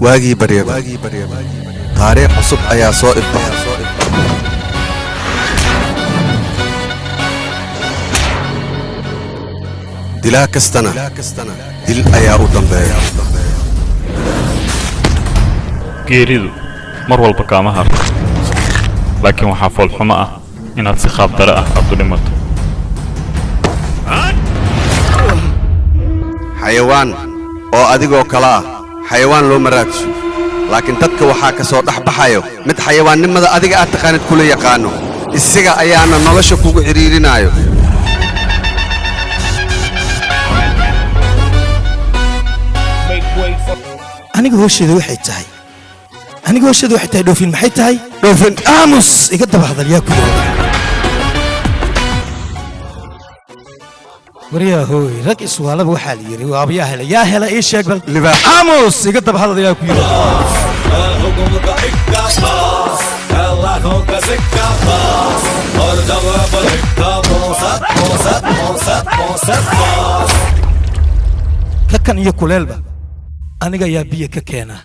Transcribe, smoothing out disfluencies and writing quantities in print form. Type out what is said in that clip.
واجي بريبا تاريخ عصب أيا صائب دلاك استنا دل أيا أدنبايا geeridu mar walba kaama harto laakiin waxaa foolxumo ah inaad si qaab dare ah aad u dhimato xayawaan oo adigoo kala ah xayawaan loo maraadso laakiin dadka waxaa ka soo dhaxbaxayo mid xayawaannimada adiga aad taqaanid kula yaqaano isaga ayaana nolosha kugu xiriirinayo aniga hooshada waxay tahay dhoofin maxay tahay dhoofin aamus iga daba hadal yaa ku yiri wariyaa hooy rag iswaalaba waxaa la yiri waabiyaa hela ii sheeg bal aamus iga daba hadal yaa ku yiri kakan iyo kuleelba aniga yaa biyo ka keena